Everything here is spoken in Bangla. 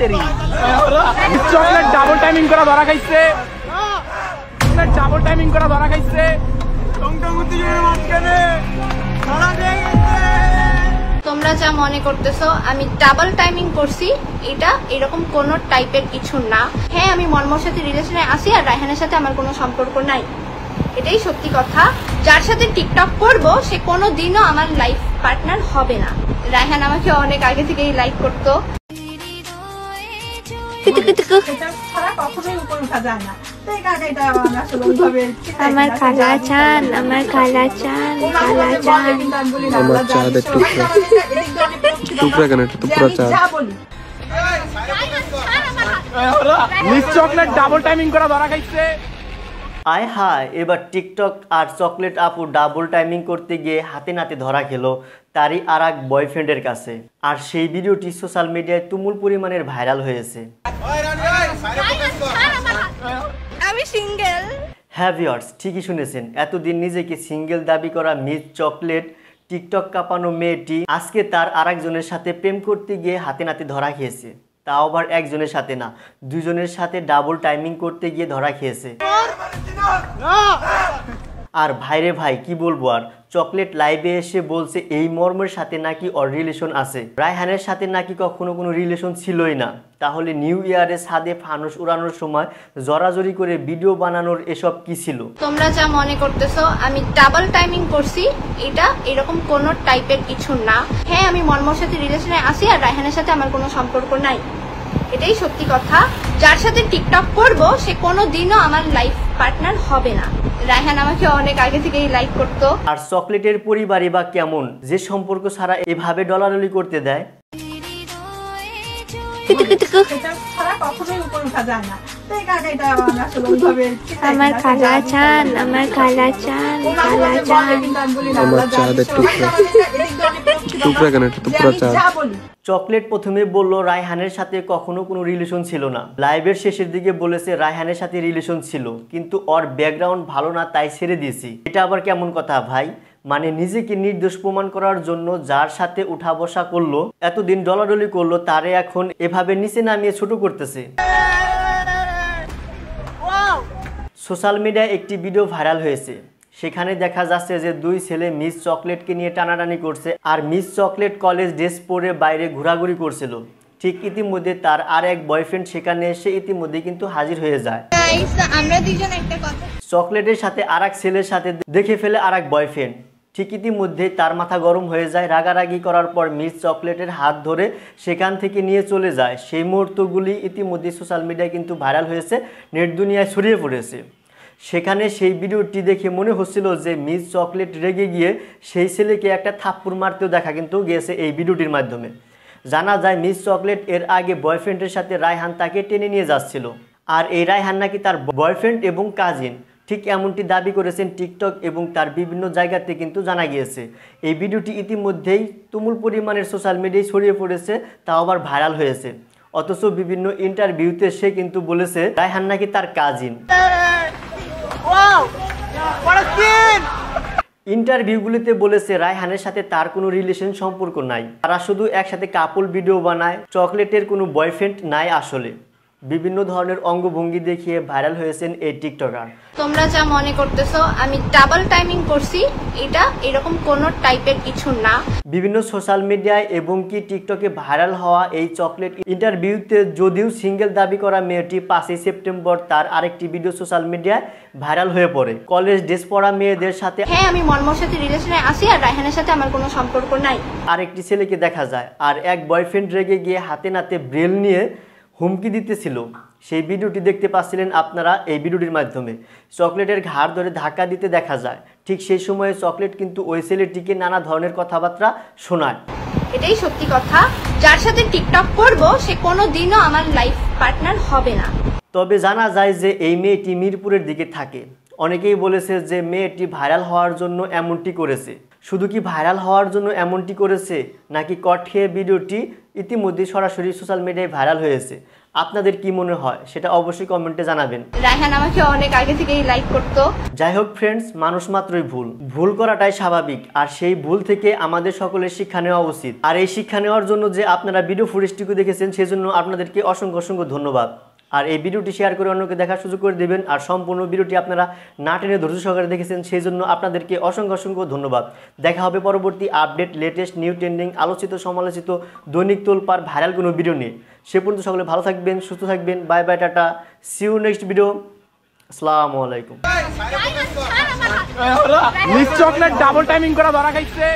তেরি চকলেট ডাবল টাইমিং করা ধরা খাইছে, ডাবল টাইমিং করা ধরা খাইছে। তোমরা যা মনে করতেছো আমি ডাবল টাইমিং করছি, এটা এরকম কোন টাইপের কিছু না। হ্যাঁ, আমি মর্মর সাথে রিলেশনে আছি আর রায়হানের সাথে আমার কোনো সম্পর্ক নাই, এটাই সত্যি কথা। যার সাথে টিকটক করব সে কোনো দিনও আমার লাইফ পার্টনার হবে না। রায়হান আমাকে অনেক আগে থেকেই লাইক করতো। আমার খালা চান, আমার খালা চান, খালা চান। আমার চাঁদের টুকরা টুকরা কেন, এটা তো পুরো চাঁদ। মিস চকলেট ডাবল টাইমিং করা ধরা খাইছে। আয় হায়, এবার টিকটক আর চকলেট আপু ডাবল টাইমিং করতে গিয়ে হাতে নাতে ধরা খেলো তারই আর এক বয়ফ্রেন্ডের কাছে। আর সেই ভিডিওটি সোশ্যাল মিডিয়ায় তুমুল পরিমাণের ভাইরাল হয়েছে। আমি সিঙ্গেল। হ্যাঁ ভিউয়ার্স, ঠিকই শুনেছেন, এতদিন নিজেকে সিঙ্গেল দাবি করা মিস চকলেট টিকটক কাঁপানো মেয়েটি আজকে তার আরেকজনের সাথে প্রেম করতে গিয়ে হাতে নাতে ধরা খেয়েছে। তাও আবার একজনের সাথে না, দুজনের সাথে ডাবল টাইমিং করতে গিয়ে ধরা খেয়েছে। আর ভাইরে ভাই, কি বলবো আর, চকলেট লাইভে এসে বলছে এই মর্মের সাথে নাকি ওর রিলেশন আছে, রায়হানের সাথে নাকি কখনো কোনো রিলেশন ছিলই না। তাহলে নিউ ইয়ারে ছাদে ফানুস উড়ানোর সময় জড়াজড়ি করে ভিডিও বানানোর এসব কি ছিল? তোমরা যা মনে করতেছো আমি ডাবল টাইমিং করছি, এটা এরকম কোন টাইপের কিছু না। হ্যাঁ, আমি মর্মর সাথে রিলেশনে আছি আর রায়হানের সাথে আমার কোনো সম্পর্ক নাই, এটাই সত্যি কথা। যার সাথে টিকটক করব সে কোনো দিনও আমার লাইফ পার্টনার হবে না। রায়হান আমাকে অনেক আগে থেকেই লাইক করতো। আর চকলেটের পরিবারই বা কেমন, যে সম্পর্ক ছাড়া এভাবে ডলাডলি করতে দেয়? আমার খালা চান, আমার খালা চান, খালা চান। আমার চাঁদের টুকরা টুকরা কেন, এটা তো পুরো চাঁদ। চকলেট প্রথমে বলল রায়হানের সাথে কখনো কোনো রিলেশন ছিল না, লাইভের শেষের দিকে বলেছে রায়হানের সাথে রিলেশন ছিল কিন্তু ওর ব্যাকগ্রাউন্ড ভালো না তাই ছেড়ে দিয়েছি। এটা আবার কেমন কথা ভাই? মানে নিজেকে নির্দোষ প্রমাণ করার জন্য যার সাথে উঠা বসা করলো, এতদিন ডলাডলি করলো, তারে এখন এভাবে নিচে নামিয়ে ছোট করতেছে। সোশ্যাল মিডিয়ায় একটি ভিডিও ভাইরাল হয়েছে, সেখানে দেখা যাচ্ছে যে দুই ছেলে মিস চকলেটকে নিয়ে টানাটানি করছে আর মিস চকলেট কলেজ ড্রেস পরে বাইরে ঘোরাঘুরি করছিল। ঠিক ইতিমধ্যে তার আর এক বয়ফ্রেন্ড সেখানে এসে ইতিমধ্যে কিন্তু হাজির হয়ে যায়। আমরা দুইজন একটা কথা, চকলেটের সাথে আর এক ছেলের সাথে দেখে ফেলে আর এক বয়ফ্রেন্ড। ঠিক ইতিমধ্যে তার মাথা গরম হয়ে যায়, রাগারাগি করার পর মিস চকলেটের হাত ধরে সেখান থেকে নিয়ে চলে যায়। সেই মুহূর্তগুলি ইতিমধ্যে সোশ্যাল মিডিয়ায় কিন্তু ভাইরাল হয়েছে, নেট দুনিয়ায় ছড়িয়ে পড়েছে। সেখানে সেই ভিডিওটি দেখে মনে হচ্ছিল যে মিস চকলেট রেগে গিয়ে সেই ছেলেকে একটা থাপ্পড় মারতেও দেখা কিন্তু গিয়েছে এই ভিডিওটির মাধ্যমে। জানা যায় মিস চকলেট এর আগে বয়ফ্রেন্ডের সাথে রায়হান তাকে টেনে নিয়ে যাচ্ছিল, আর এই রায়হান নাকি তার বয়ফ্রেন্ড এবং কাজিন, ঠিক এমনটি দাবি করেছেন টিকটক এবং তার বিভিন্ন জায়গাতে কিন্তু জানা গিয়েছে। এই ভিডিওটি ইতিমধ্যেই তুমুল পরিমাণের সোশ্যাল মিডিয়ায় ছড়িয়ে পড়েছে, তাও আবার ভাইরাল হয়েছে। অথচ বিভিন্ন ইন্টারভিউতে সে কিন্তু বলেছে রায়হান নাকি তার কাজিন। ইন্টারভিউগুলিতে বলেছে রায়হানের সাথে তার কোনো রিলেশন সম্পর্ক নাই, তারা শুধু একসাথে কাপল ভিডিও বানায়, চকলেটের কোনো বয়ফ্রেন্ড নাই আসলে। বিভিন্ন ধরনের অঙ্গভঙ্গি দেখিয়ে ভাইরাল হয়েছেন এই টিকটকার। তোমরা যা মনে করতেছো আমি ডাবল টাইমিং করছি, এটা এরকম কোন টাইপের কিছু না। বিভিন্ন সোশ্যাল মিডিয়ায় এবং কি টিকটকে ভাইরাল হওয়া এই চকলেট ইন্টারভিউতে যদিও সিঙ্গেল দাবি করা মেয়েটি 5ই সেপ্টেম্বর তার আরেকটি ভিডিও সোশ্যাল মিডিয়ায় ভাইরাল হয়ে পড়ে। কলেজ ড্রেস পরা মেয়েদের সাথে, হ্যাঁ আমি মর্মর সাথে রিলেশনে আছি আর রায়হানের সাথে আমার কোনো সম্পর্ক নাই, আরেকটি ছেলেকে দেখা যায়। আর এক বয়ফ্রেন্ড রেগে গিয়ে হাতে নাতে ব্রেল নিয়ে হুমকি দিতেছিল। সেই ভিডিওটি দেখতে পাচ্ছিলেন আপনারা এই ভিডিওটির মাধ্যমে। চকলেটের ঘাড় ধরে ধাক্কা দিতে দেখা যায়। ঠিক সেই সময়ে চকলেট কিন্তু ওই ছেলেটিকে নানা ধরনের কথাবার্তা শোনায়। এটাই সত্যি কথা। যার সাথে টিকটক করব সে কোনো দিনও আমার লাইফ পার্টনার হবে না। তবে জানা যায় যে এই মেয়েটি মিরপুরের দিকে থাকে। অনেকেই বলেছে যে মেয়েটি ভাইরাল হওয়ার জন্য এমনটি করেছে। শুধু কি ভাইরাল হওয়ার জন্য এমনটি করেছে নাকি কট খেয়ে ভিডিওটি ইতিমধ্যে সরাসরি সোশ্যাল মিডিয়ায় ভাইরাল হয়েছে? আপনাদের কি মনে হয় সেটা অবশ্যই কমেন্টে জানাবেন। রায়হান আমাকে অনেক আগে থেকেই লাইক করতো। যাই হোক ফ্রেন্ডস, মানুষ মাত্রই ভুল করাটাই স্বাভাবিক, আর সেই ভুল থেকে আমাদের সকলের শিক্ষা নেওয়া উচিত। আর এই শিক্ষা নেওয়ার জন্য যে আপনারা ভিডিও ফুটেজটুকু দেখেছেন সেজন্য আপনাদেরকে অসংখ্য অসংখ্য ধন্যবাদ। আর এই ভিডিওটি শেয়ার করে অন্যকে দেখার সুযোগ করে দেবেন। আর সম্পূর্ণ ভিডিওটি আপনারা না টেনে ধৈর্য সহকারে দেখেছেন সেই জন্য আপনাদেরকে অসংখ্য অসংখ্য ধন্যবাদ। দেখা হবে পরবর্তী আপডেট, লেটেস্ট, নিউ ট্রেন্ডিং, আলোচিত, সমালোচিত, দৈনিক তোলপাড়, ভাইরাল কোনো ভিডিও নিয়ে। সে পর্যন্ত সকলে ভালো থাকবেন, সুস্থ থাকবেন। Bye bye, tata, see you next video. আসসালামু আলাইকুম। মিস চকলেট ডাবল টাইমিং করা ধরা খাইছে।